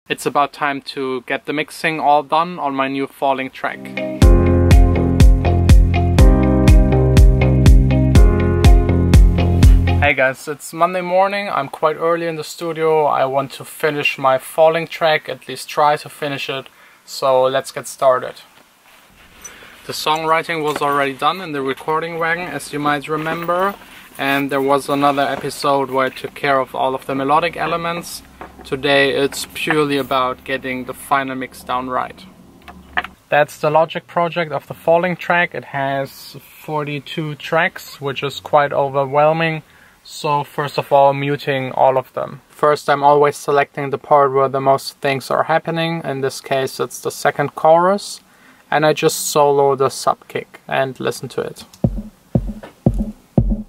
It's about time to get the mixing all done on my new falling track. Hey guys, it's Monday morning. I'm quite early in the studio. I want to finish my falling track, at least try to finish it. So let's get started. The songwriting was already done in the recording wagon, as you might remember. And there was another episode where I took care of all of the melodic elements. Today it's purely about getting the final mix down right. That's the Logic project of the falling track. It has 42 tracks, which is quite overwhelming. So first of all, muting all of them. First, I'm always selecting the part where the most things are happening. In this case it's the second chorus. And I just solo the sub kick and listen to it.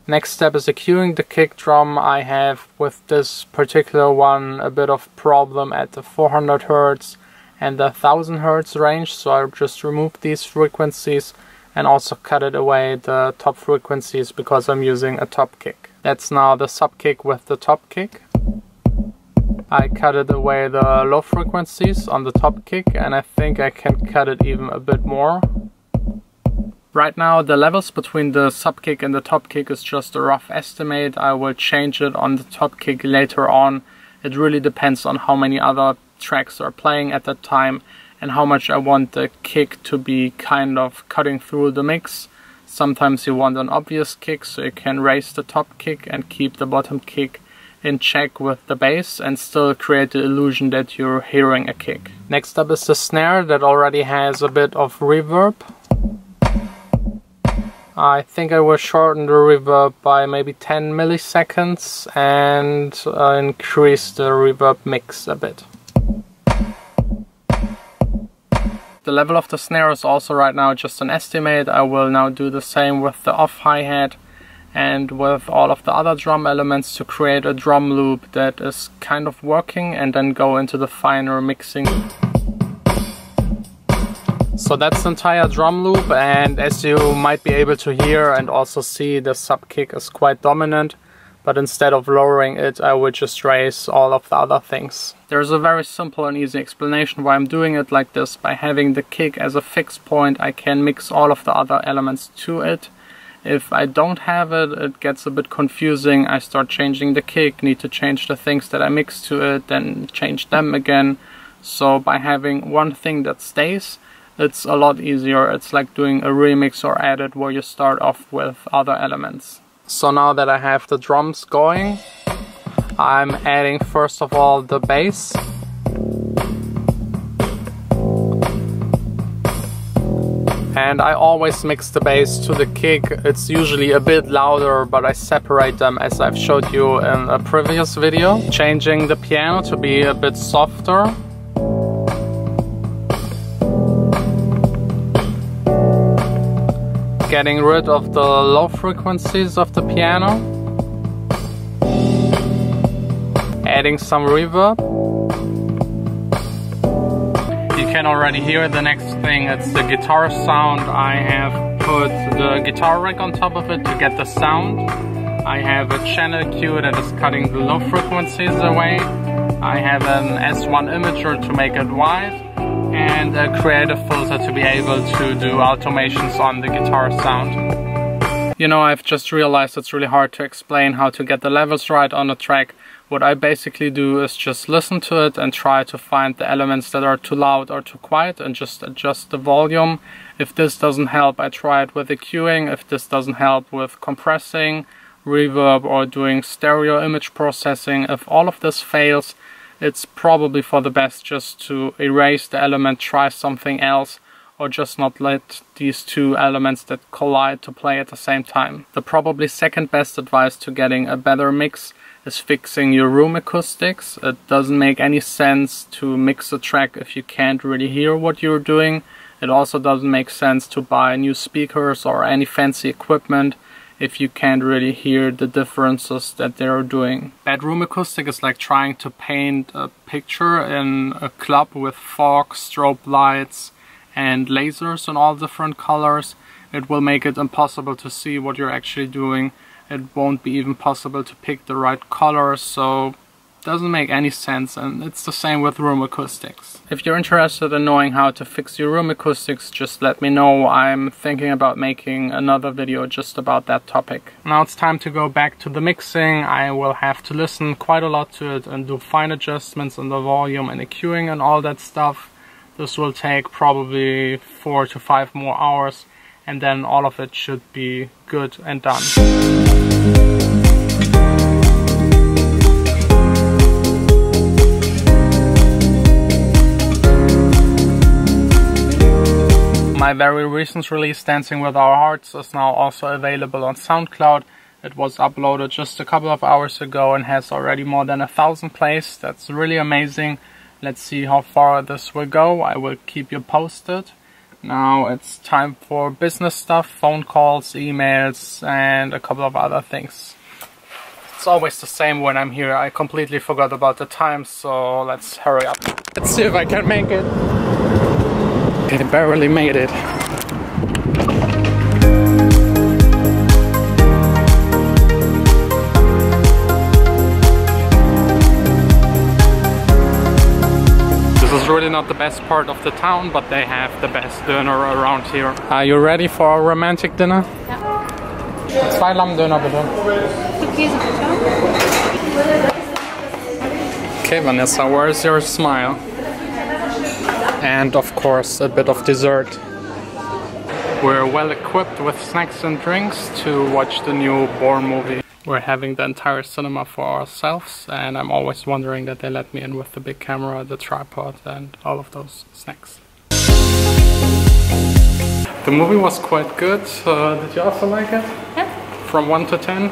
Next step is EQing the kick drum. I have with this particular one a bit of problem at the 400 Hz and the 1000 Hz range, so I just removed these frequencies and also cut it away the top frequencies because I'm using a top kick. That's now the sub kick with the top kick. I cut it away the low frequencies on the top kick, and I think I can cut it even a bit more. Right now the levels between the sub kick and the top kick is just a rough estimate. I will change it on the top kick later on. It really depends on how many other tracks are playing at that time and how much I want the kick to be kind of cutting through the mix. Sometimes you want an obvious kick, so you can raise the top kick and keep the bottom kick in check with the bass and still create the illusion that you're hearing a kick. Next up is the snare that already has a bit of reverb. I think I will shorten the reverb by maybe 10 milliseconds and increase the reverb mix a bit. The level of the snare is also right now just an estimate. I will now do the same with the off hi-hat and with all of the other drum elements to create a drum loop that is kind of working and then go into the finer mixing. So that's the entire drum loop, and as you might be able to hear and also see, the sub kick is quite dominant, but instead of lowering it I will just raise all of the other things. There's a very simple and easy explanation why I'm doing it like this. By having the kick as a fixed point I can mix all of the other elements to it. If I don't have it, it gets a bit confusing. I start changing the kick, need to change the things that I mix to it, then change them again. So by having one thing that stays, it's a lot easier. It's like doing a remix or edit where you start off with other elements. So now that I have the drums going, I'm adding first of all the bass. And I always mix the bass to the kick. It's usually a bit louder, but I separate them as I've showed you in a previous video. Changing the piano to be a bit softer. Getting rid of the low frequencies of the piano. Adding some reverb. You can already hear the next thing, it's the guitar sound. I have put the guitar rack on top of it to get the sound. I have a channel cue that is cutting the low frequencies away. I have an S1 imager to make it wide. And a creative filter to be able to do automations on the guitar sound. You know, I've just realized it's really hard to explain how to get the levels right on a track. What I basically do is just listen to it and try to find the elements that are too loud or too quiet and just adjust the volume. If this doesn't help, I try it with EQing. If this doesn't help, with compressing, reverb, or doing stereo image processing. If all of this fails, it's probably for the best just to erase the element, try something else, or just not let these two elements that collide to play at the same time. The probably second best advice to getting a better mix is fixing your room acoustics. It doesn't make any sense to mix a track if you can't really hear what you're doing. It also doesn't make sense to buy new speakers or any fancy equipment if you can't really hear the differences that they're doing. Bad room acoustic is like trying to paint a picture in a club with fog, strobe lights and lasers in all different colors. It will make it impossible to see what you're actually doing. It won't be even possible to pick the right colors, so Doesn't make any sense, and it's the same with room acoustics. If you're interested in knowing how to fix your room acoustics, just let me know. I'm thinking about making another video just about that topic. Now it's time to go back to the mixing. I will have to listen quite a lot to it and do fine adjustments in the volume and EQing and all that stuff. This will take probably 4 to 5 more hours, and then all of it should be good and done. My very recent release, Dancing With Our Hearts, is now also available on SoundCloud. It was uploaded just a couple of hours ago and has already more than 1,000 plays. That's really amazing. Let's see how far this will go. I will keep you posted. Now it's time for business stuff, phone calls, emails, and a couple of other things. It's always the same when I'm here. I completely forgot about the time, so let's hurry up. Let's see if I can make it. I barely made it. This is really not the best part of the town, but they have the best dinner around here. Are you ready for a romantic dinner? Ja. 2 Lammdöner bitte. Käse bitte. Okay, Vanessa, where's your smile? And of course a bit of dessert. We're well equipped with snacks and drinks to watch the new Bourne movie. We're having the entire cinema for ourselves, and I'm always wondering that they let me in with the big camera, the tripod, and all of those snacks. The movie was quite good. Did you also like it? Yeah. From 1 to 10? 8?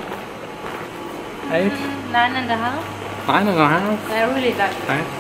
9.5. 9.5? I really liked it. 8?